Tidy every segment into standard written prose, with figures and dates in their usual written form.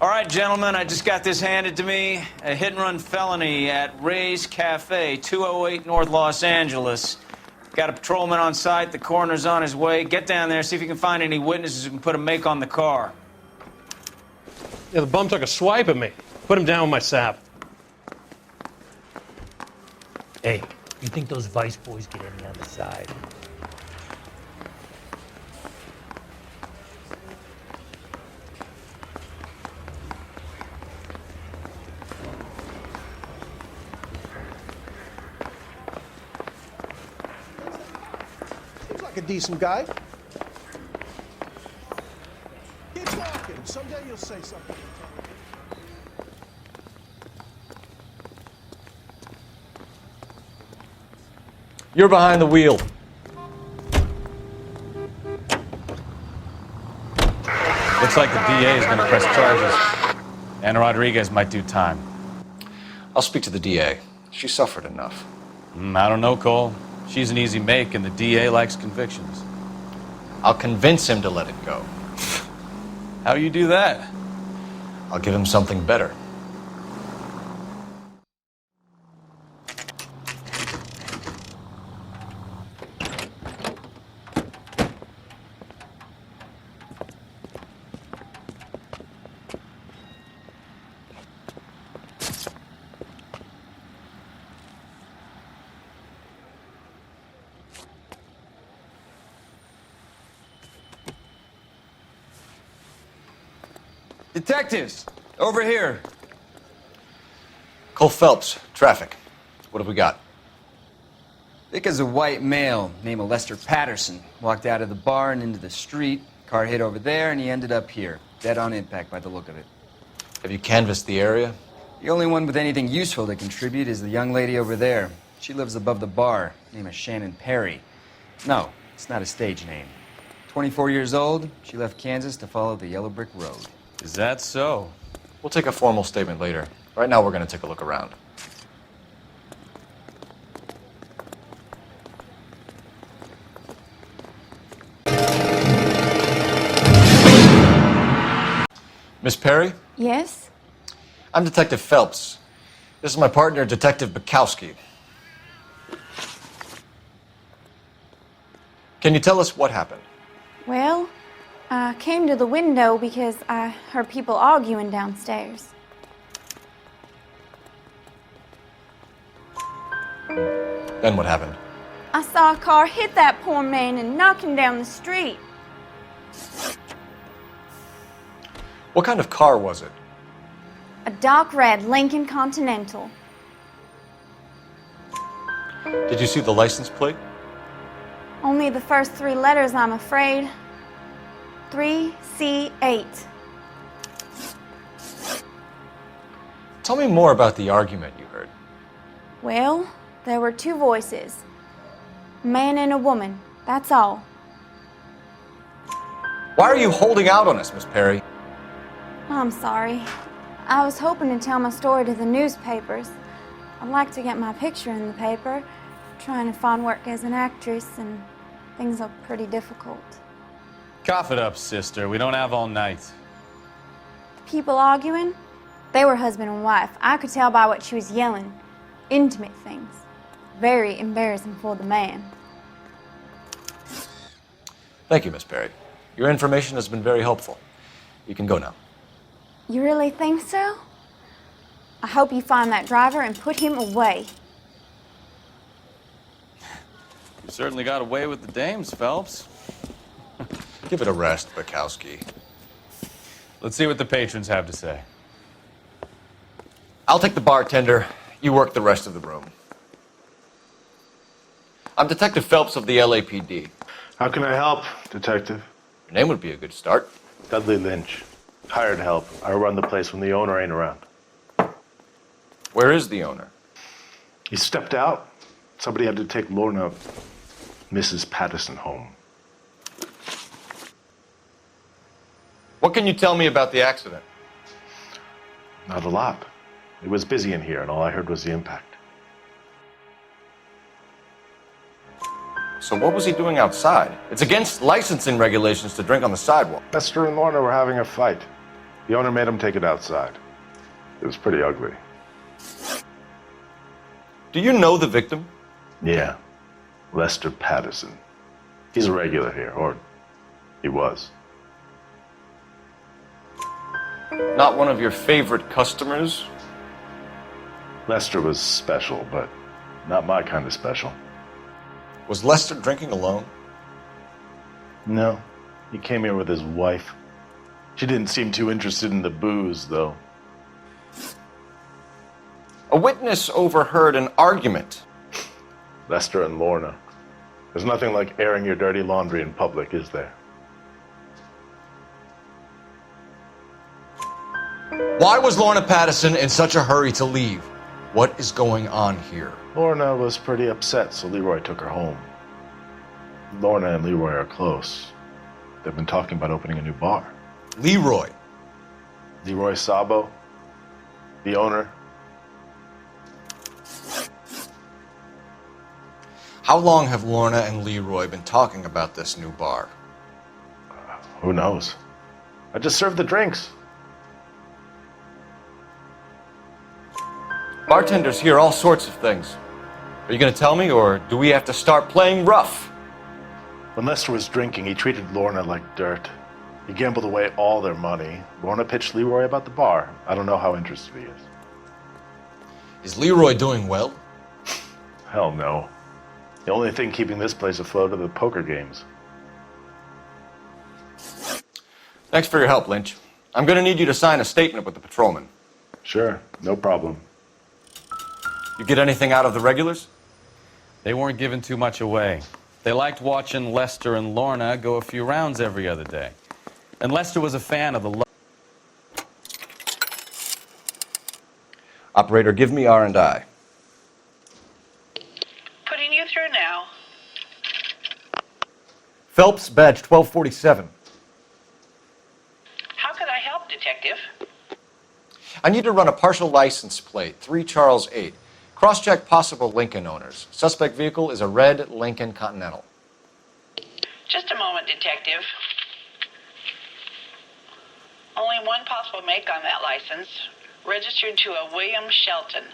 All right, gentlemen, I just got this handed to me. A hit-and-run felony at Ray's Cafe, 208 North Los Angeles. Got a patrolman on site. The coroner's on his way. Get down there, see if you can find any witnesses who can put a make on the car. Yeah, the bum took a swipe at me. Put him down with my sap. Hey, you think those Vice boys get any on the side? Seems like a decent guy. Keep talking. Someday you'll say something. You're behind the wheel. Looks like the DA is going to press charges. Anna Rodriguez might do time. I'll speak to the DA. She suffered enough. I don't know, Cole. She's an easy make, and the DA likes convictions. I'll convince him to let it go. How do you do that? I'll give him something better. Detectives, over here. Cole Phelps, traffic. What have we got? Vic is a white male named Lester Patterson. Walked out of the bar and into the street. Car hit over there, and he ended up here. Dead on impact by the look of it. Have you canvassed the area? The only one with anything useful to contribute is the young lady over there. She lives above the bar. Name is Shannon Perry. No, it's not a stage name. 24 years old, she left Kansas to follow the Yellow Brick Road. Is that so? We'll take a formal statement later. Right now, we're going to take a look around. Miss Perry? Yes? I'm Detective Phelps. This is my partner, Detective Bukowski. Can you tell us what happened? Well, I came to the window because I heard people arguing downstairs. Then what happened? I saw a car hit that poor man and knock him down the street. What kind of car was it? A dark red Lincoln Continental. Did you see the license plate? Only the first three letters, I'm afraid. 3C8. Tell me more about the argument you heard. Well, there were two voices. A man and a woman, that's all. Why are you holding out on us, Miss Perry? I'm sorry. I was hoping to tell my story to the newspapers. I'd like to get my picture in the paper. Trying to find work as an actress, and things are pretty difficult. Cough it up, sister. We don't have all night. People arguing? They were husband and wife. I could tell by what she was yelling. Intimate things. Very embarrassing for the man. Thank you, Miss Perry. Your information has been very helpful. You can go now. You really think so? I hope you find that driver and put him away. You certainly got away with the dames, Phelps. Give it a rest, Bukowski. Let's see what the patrons have to say. I'll take the bartender. You work the rest of the room. I'm Detective Phelps of the LAPD. How can I help, Detective? Your name would be a good start. Dudley Lynch. Hired help. I run the place when the owner ain't around. Where is the owner? He stepped out. Somebody had to take Lorna, Mrs. Patterson, home. What can you tell me about the accident? Not a lot. It was busy in here, and all I heard was the impact. So what was he doing outside? It's against licensing regulations to drink on the sidewalk. Lester and Lorna were having a fight. The owner made him take it outside. It was pretty ugly. Do you know the victim? Yeah, Lester Patterson. He's a regular here, or he was. Not one of your favorite customers? Lester was special, but not my kind of special. Was Lester drinking alone? No, he came here with his wife. She didn't seem too interested in the booze, though. A witness overheard an argument. Lester and Lorna. There's nothing like airing your dirty laundry in public, is there? Why was Lorna Patterson in such a hurry to leave? What is going on here? Lorna was pretty upset, so Leroy took her home. Lorna and Leroy are close. They've been talking about opening a new bar. Leroy. Leroy Sabo, the owner. How long have Lorna and Leroy been talking about this new bar? Who knows? I just served the drinks. Bartenders hear all sorts of things. Are you going to tell me, or do we have to start playing rough? When Lester was drinking, he treated Lorna like dirt. He gambled away all their money. Lorna pitched Leroy about the bar. I don't know how interested he is. Is Leroy doing well? Hell no. The only thing keeping this place afloat are the poker games. Thanks for your help, Lynch. I'm going to need you to sign a statement with the patrolman. Sure, no problem. You get anything out of the regulars? They weren't giving too much away. They liked watching Lester and Lorna go a few rounds every other day. And Lester was a fan of the... Operator, give me R&I. Putting you through now. Phelps, badge 1247. How could I help, Detective? I need to run a partial license plate, 3 Charles 8. Cross-check possible Lincoln owners. Suspect vehicle is a red Lincoln Continental. Just a moment, Detective. Only one possible make on that license. Registered to a William Shelton,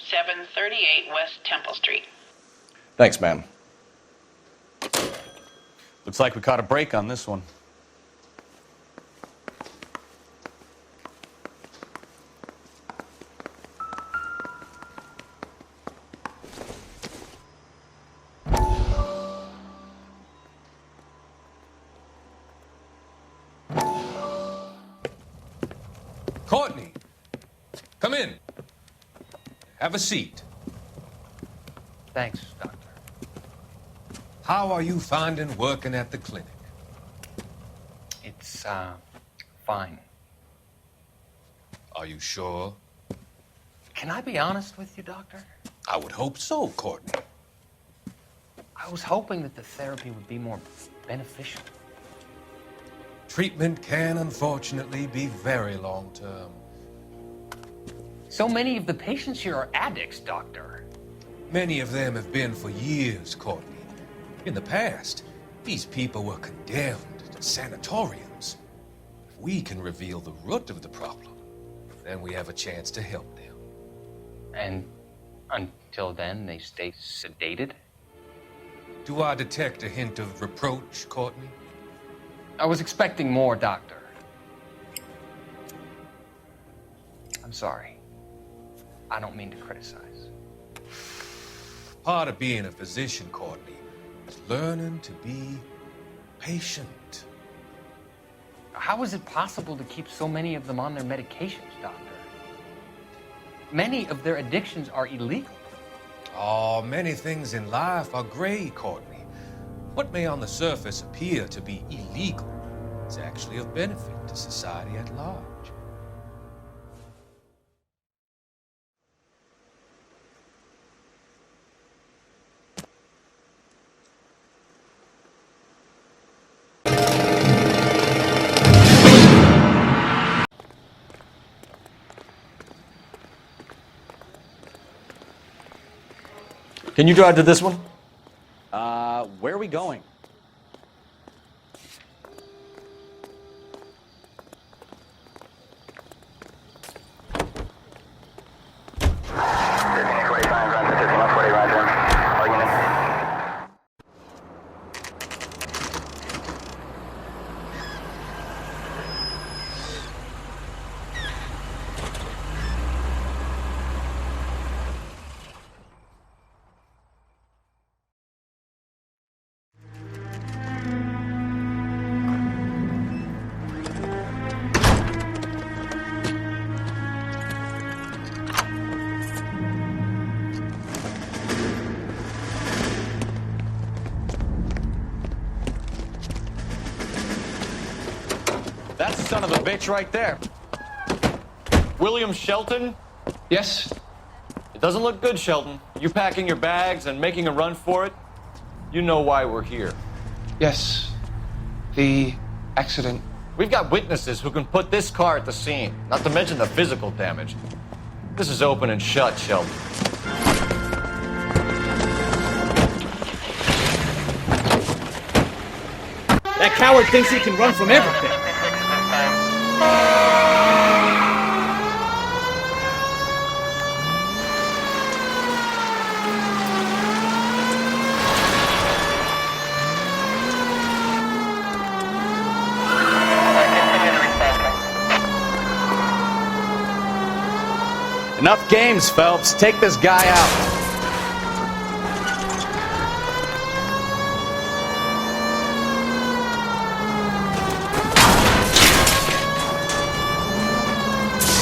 738 West Temple Street. Thanks, ma'am. Looks like we caught a break on this one. Courtney, come in. Have a seat. Thanks, Doctor. How are you finding working at the clinic? It's, fine. Are you sure? Can I be honest with you, Doctor? I would hope so, Courtney. I was hoping that the therapy would be more beneficial. Treatment can, unfortunately, be very long-term. So many of the patients here are addicts, Doctor. Many of them have been for years, Courtney. In the past, these people were condemned to sanatoriums. If we can reveal the root of the problem, then we have a chance to help them. And until then, they stay sedated? Do I detect a hint of reproach, Courtney? I was expecting more, Doctor. I'm sorry. I don't mean to criticize. Part of being a physician, Courtney, is learning to be patient. How is it possible to keep so many of them on their medications, Doctor? Many of their addictions are illegal. Oh, many things in life are gray, Courtney. What may on the surface appear to be illegal is actually of benefit to society at large. Can you drive to this one? Where are we going? That's the son of a bitch right there. William Shelton? Yes? It doesn't look good, Shelton. You packing your bags and making a run for it? You know why we're here. Yes. The accident. We've got witnesses who can put this car at the scene, not to mention the physical damage. This is open and shut, Shelton. That coward thinks he can run from everything. Enough games, Phelps. Take this guy out.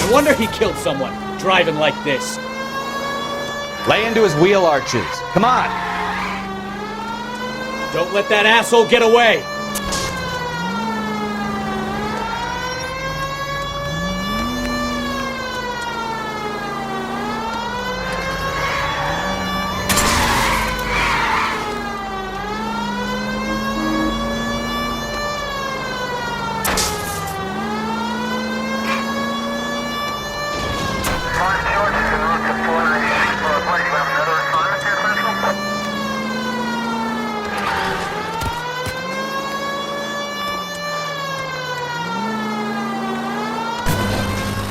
No wonder he killed someone, driving like this. Lay into his wheel arches. Come on. Don't let that asshole get away.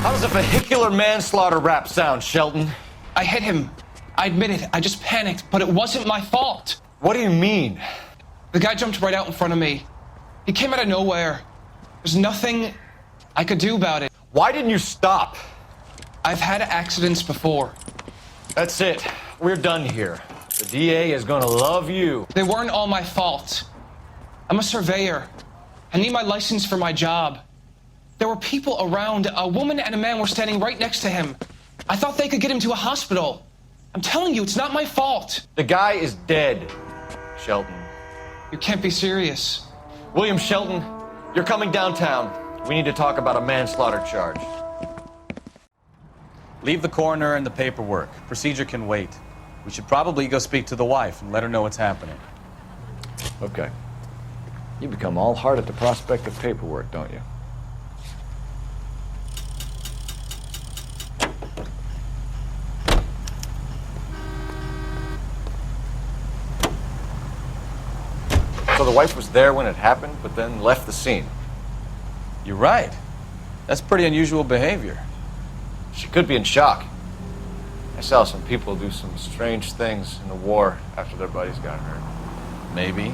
How does a vehicular manslaughter rap sound, Shelton? I hit him. I admit it. I just panicked, but it wasn't my fault. What do you mean? The guy jumped right out in front of me. He came out of nowhere. There's nothing I could do about it. Why didn't you stop? I've had accidents before. That's it. We're done here. The DA is gonna love you. They weren't all my fault. I'm a surveyor. I need my license for my job. There were people around. A woman and a man were standing right next to him. I thought they could get him to a hospital. I'm telling you, it's not my fault. The guy is dead, Shelton. You can't be serious. William Shelton, you're coming downtown. We need to talk about a manslaughter charge. Leave the coroner and the paperwork. Procedure can wait. We should probably go speak to the wife and let her know what's happening. Okay. You become all heart at the prospect of paperwork, don't you? So the wife was there when it happened, but then left the scene. You're right. That's pretty unusual behavior. She could be in shock. I saw some people do some strange things in the war after their buddies got hurt. Maybe.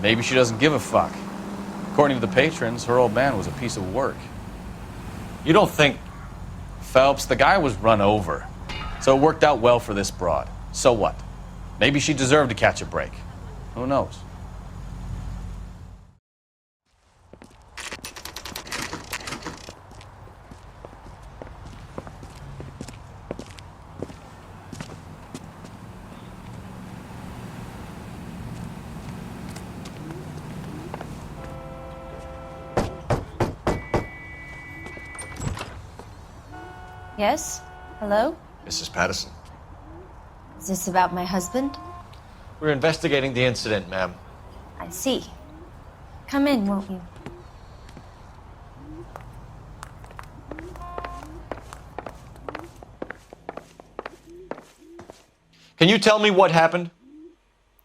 Maybe she doesn't give a fuck. According to the patrons, her old man was a piece of work. You don't think... Phelps, the guy was run over. So it worked out well for this broad. So what? Maybe she deserved to catch a break. Who knows? Yes? Hello? Mrs. Patterson. Is this about my husband? We're investigating the incident, ma'am. I see. Come in, won't you? Can you tell me what happened?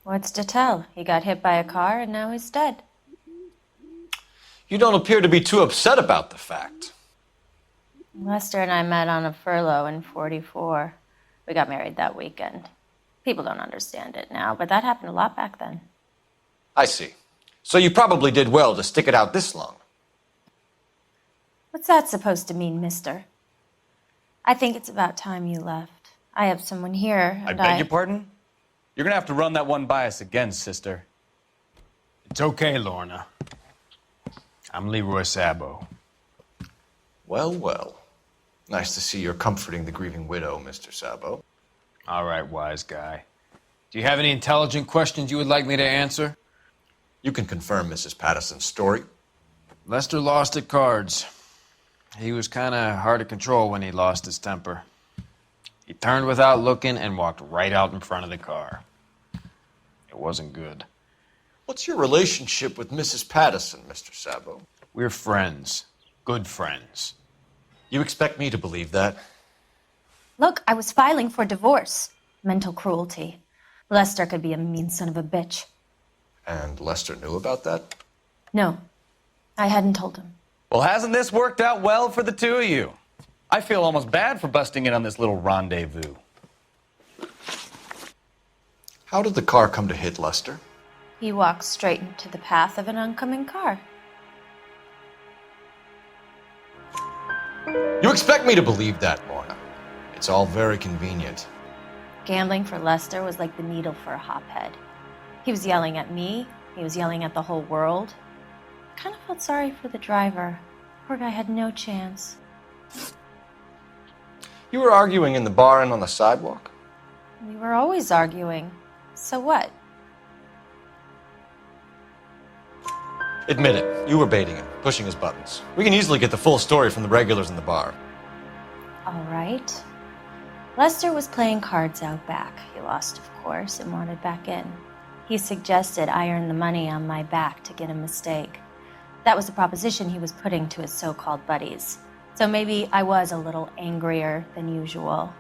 What's to tell? He got hit by a car and now he's dead. You don't appear to be too upset about the fact. Lester and I met on a furlough in '44. We got married that weekend. People don't understand it now, but that happened a lot back then. I see. So you probably did well to stick it out this long. What's that supposed to mean, mister? I think it's about time you left. I have someone here, I and beg your pardon? You're gonna have to run that one by us again, sister. It's okay, Lorna. I'm Leroy Sabo. Well, well. Nice to see you're comforting the grieving widow, Mr. Sabo. All right, wise guy. Do you have any intelligent questions you would like me to answer? You can confirm Mrs. Patterson's story. Lester lost at cards. He was kind of hard to control when he lost his temper. He turned without looking and walked right out in front of the car. It wasn't good. What's your relationship with Mrs. Patterson, Mr. Sabo? We're friends. Good friends. You expect me to believe that? Look, I was filing for divorce. Mental cruelty. Lester could be a mean son of a bitch. And Lester knew about that? No, I hadn't told him. Well, hasn't this worked out well for the two of you? I feel almost bad for busting in on this little rendezvous. How did the car come to hit Lester? He walked straight into the path of an oncoming car. You expect me to believe that, Lorna? It's all very convenient. Gambling for Lester was like the needle for a hophead. He was yelling at me. He was yelling at the whole world. I kind of felt sorry for the driver. Poor guy had no chance. You were arguing in the bar and on the sidewalk? We were always arguing. So what? Admit it, you were baiting him, pushing his buttons. We can easily get the full story from the regulars in the bar. All right. Lester was playing cards out back. He lost, of course, and wanted back in. He suggested I earn the money on my back to get a mistake. That was the proposition he was putting to his so-called buddies. So maybe I was a little angrier than usual.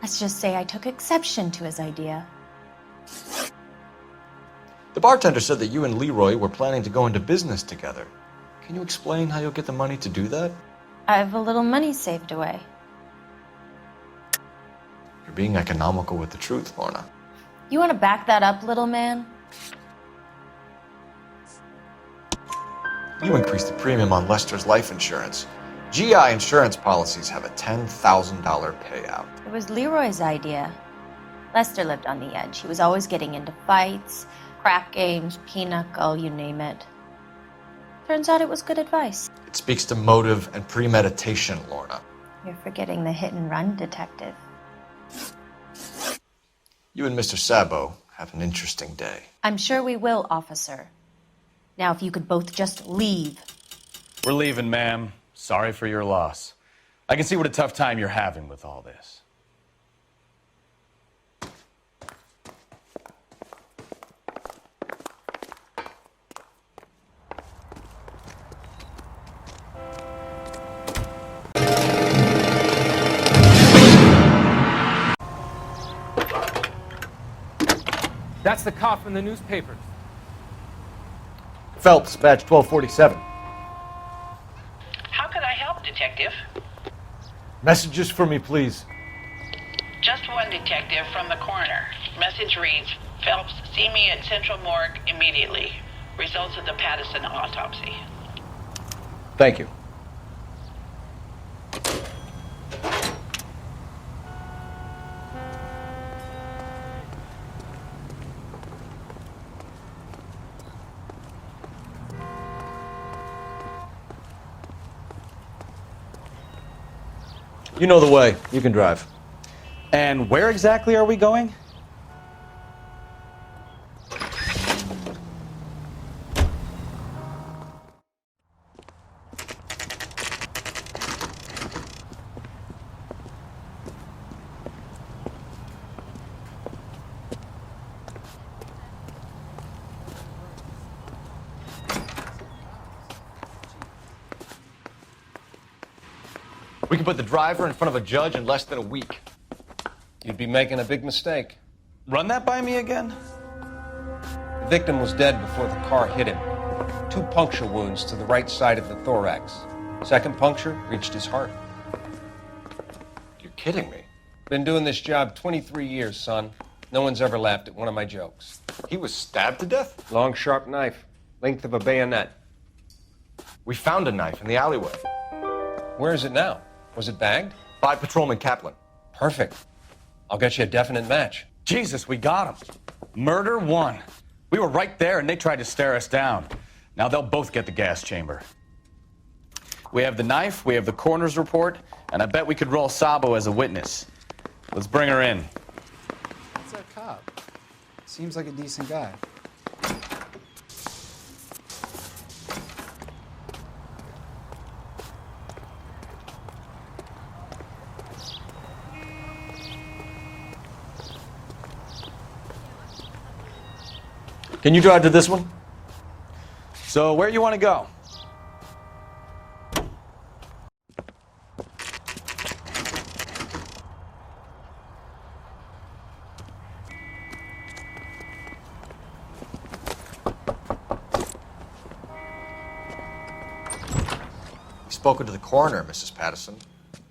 Let's just say I took exception to his idea. The bartender said that you and Leroy were planning to go into business together. Can you explain how you'll get the money to do that? I have a little money saved away. You're being economical with the truth, Lorna. You want to back that up, little man? You increased the premium on Lester's life insurance. GI insurance policies have a $10,000 payout. It was Leroy's idea. Lester lived on the edge. He was always getting into fights, crack games, pinochle, you name it. Turns out it was good advice. It speaks to motive and premeditation, Lorna. You're forgetting the hit and run detective. You and Mr. Sabo have an interesting day. I'm sure we will, officer. Now, if you could both just leave. We're leaving, ma'am. Sorry for your loss. I can see what a tough time you're having with all this. That's the cop in the newspapers. Phelps, badge 1247. How could I help, Detective? Messages for me, please. Just one detective from the coroner. Message reads, Phelps, see me at Central Morgue immediately. Results of the Patterson autopsy. Thank you. You know the way. You can drive. And where exactly are we going? We can put the driver in front of a judge in less than a week. You'd be making a big mistake. Run that by me again? The victim was dead before the car hit him. 2 puncture wounds to the right side of the thorax. Second puncture reached his heart. You're kidding me. Been doing this job 23 years, son. No one's ever laughed at one of my jokes. He was stabbed to death? Long, sharp knife. Length of a bayonet. We found a knife in the alleyway. Where is it now? Was it bagged? By Patrolman Kaplan. Perfect. I'll get you a definite match. Jesus, we got him. Murder 1. We were right there and they tried to stare us down. Now they'll both get the gas chamber. We have the knife, we have the coroner's report, and I bet we could roll Sabo as a witness. Let's bring her in. What's that cop? Seems like a decent guy. Can you drive to this one? So, where you want to go? Spoken to the coroner, Mrs. Patterson.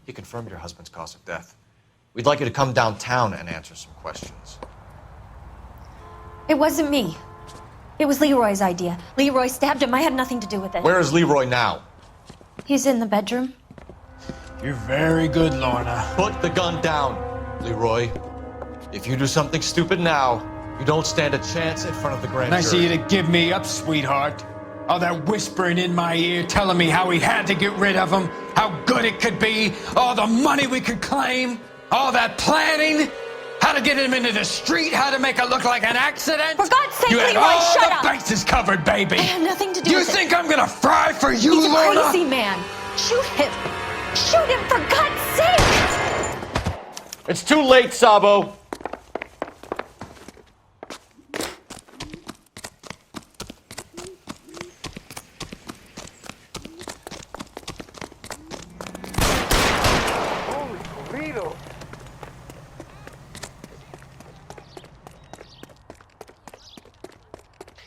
He confirmed your husband's cause of death. We'd like you to come downtown and answer some questions. It wasn't me. It was Leroy's idea. Leroy stabbed him. I had nothing to do with it. Where is Leroy now? He's in the bedroom. You're very good, Lorna. Put the gun down, Leroy. If you do something stupid now, you don't stand a chance in front of the grand Nice of jury. you to give me up, sweetheart. All that whispering in my ear, telling me how we had to get rid of him, how good it could be, all the money we could claim, all that planning, how to get him into the street, how to make it look like an accident. For God's sake, you had Leroy, all shut the up. bases covered, baby. I had nothing to do You with it. think I'm gonna fry for you, He's a Lorna? crazy man. Shoot him. Shoot him, for God's sake. It's too late, Sabo.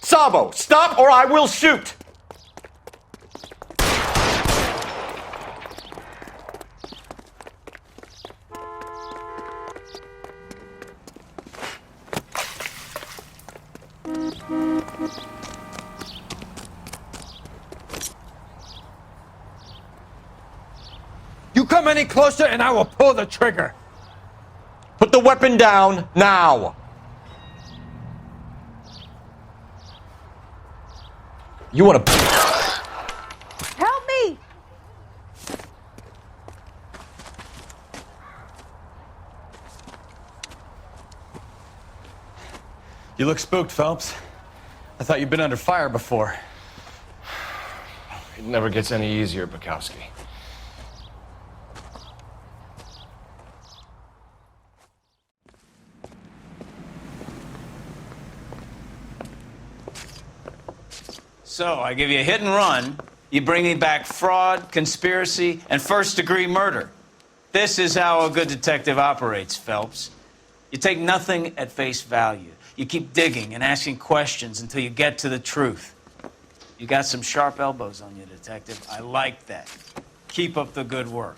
Sabo, stop or I will shoot! You come any closer and I will pull the trigger. Put the weapon down now. You want to... Help me! You look spooked, Phelps. I thought you'd been under fire before. It never gets any easier, Bukowski. So, I give you a hit and run. You bring me back fraud, conspiracy, and first-degree murder. This is how a good detective operates, Phelps. You take nothing at face value. You keep digging and asking questions until you get to the truth. You got some sharp elbows on you, detective. I like that. Keep up the good work.